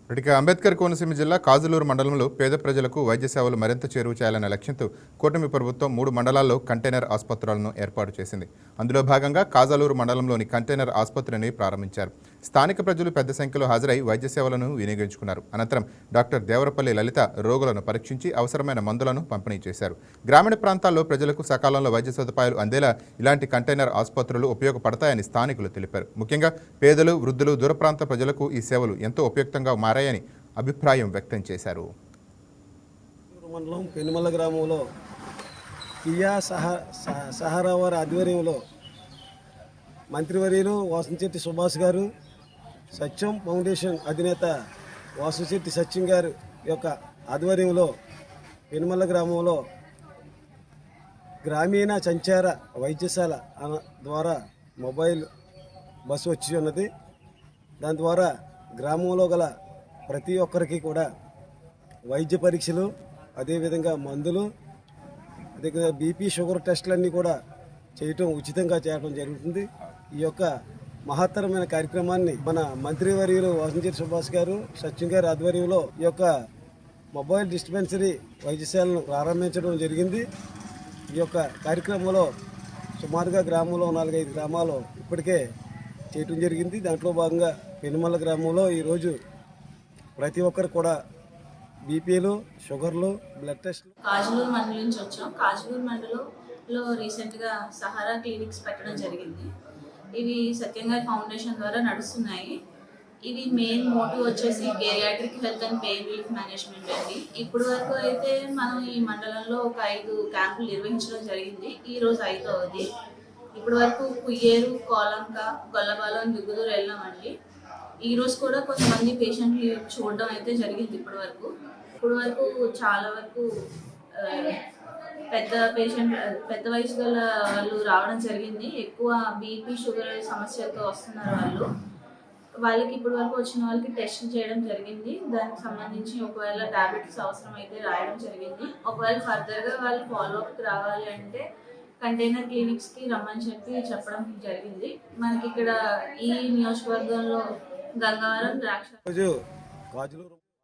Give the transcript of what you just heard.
ఇటుక అంబేద్కర్ కోనసీమ జిల్లా కాజులూరు మండలంలో పేద ప్రజలకు వైద్య సేవలు మరింత చేరువ చేయాలనే లక్ష్యంతో కూటమి ప్రభుత్వం 3 మండలాల్లో కంటైనర్ ఆసుపత్రులను ఏర్పాటు చేసింది. అందులో భాగంగా కాజాలూరు మండలంలోని కంటైనర్ ఆసుపత్రిని ప్రారంభించారు. స్థానిక ప్రజలు పెద్ద సంఖ్యలో హాజరై వైద్య సేవలను వినియోగించుకున్నారు. అనంతరం డాక్టర్ దేవరపల్లి లలిత రోగులను పరీక్షించి అవసరమైన మందులను పంపిణీ చేశారు. గ్రామీణ ప్రాంతాల్లో ప్రజలకు సకాలంలో వైద్య సదుపాయాలు అందేలా ఇలాంటి కంటైనర్ ఆసుపత్రులు ఉపయోగపడతాయని స్థానికులు తెలిపారు. ముఖ్యంగా పేదలు, వృద్ధులు, దూర ప్రాంత ప్రజలకు ఈ సేవలు ఎంతో ఉపయుక్తంగా మారాయని అభిప్రాయం వ్యక్తం చేశారు. మండలం పెనుమల గ్రామంలో కియా సహారా వారి ఆధ్వర్యంలో మంత్రివర్యులు వాసంశెట్టి సుభాష్ గారు, సత్యం ఫౌండేషన్ అధినేత వాసంశెట్టి సత్యం గారు యొక్క ఆధ్వర్యంలో పెనుమల గ్రామంలో గ్రామీణ సంచార వైద్యశాల ద్వారా మొబైల్ బస్సు వచ్చి ఉన్నది. దాని ద్వారా గ్రామంలో గల ప్రతి ఒక్కరికి కూడా వైద్య పరీక్షలు, అదేవిధంగా మందులు, అదేవిధంగా బీపీ, షుగర్ టెస్టులన్నీ కూడా ఉచితంగా చేయడం జరుగుతుంది. ఈ యొక్క మహత్తరమైన కార్యక్రమాన్ని మన మంత్రివర్యులు వాసంశెట్టి సుభాష్ గారు, సత్యం గారి ఆధ్వర్యంలో ఈ యొక్క మొబైల్ డిస్పెన్సరీ వైద్యశాలను ప్రారంభించడం జరిగింది. ఈ యొక్క కార్యక్రమంలో సుమారుగా గ్రామంలో 4-5 గ్రామాలు ఇప్పటికే చేయటం జరిగింది. దాంట్లో భాగంగా పెనుమల గ్రామంలో ఈరోజు ప్రతి ఒక్కరు కూడా బీపీలు, షుగర్లు, బ్లడ్ టెస్ట్లు. కాజులూరు మండలం నుంచి వచ్చాం. కాజులూరు మండలంలో రీసెంట్గా సహారా క్లినిక్స్ పెట్టడం జరిగింది. ఇవి సత్యం గారి ఫౌండేషన్ ద్వారా నడుస్తున్నాయి. ఇవి మెయిన్ మోటివ్ వచ్చేసి geriatric health and pain relief management అండి. ఇప్పుడు వరకు అయితే మనం ఈ మండలంలో ఒక 5 క్యాంపులు నిర్వహించడం జరిగింది. ఈరోజు 5వది. ఇప్పటి వరకు కుయ్యేరు, కోలంక, గొల్లపాలెం, దుగ్గుదూరు వెళ్ళామండి. ఈరోజు కూడా కొంతమంది పేషెంట్లు చూడడం అయితే జరిగింది. ఇప్పుడు వరకు చాలా వరకు పెద్ద వయసు గల వాళ్ళు రావడం జరిగింది. ఎక్కువ బీపీ, షుగర్ సమస్యలతో వస్తున్నారు వాళ్ళకి ఇప్పటి వరకు వచ్చిన వాళ్ళకి టెస్ట్ చేయడం జరిగింది. దానికి సంబంధించి ఒకవేళ టాబ్లెట్స్ అవసరం అయితే రాయడం జరిగింది. ఒకవేళ ఫర్దర్గా వాళ్ళు ఫాలోఅప్కి రావాలి అంటే కంటైనర్ క్లినిక్స్కి రమ్మని చెప్పడం జరిగింది. మనకి ఇక్కడ ఈ నియోజకవర్గంలో గంగావరం, ద్రాక్ష.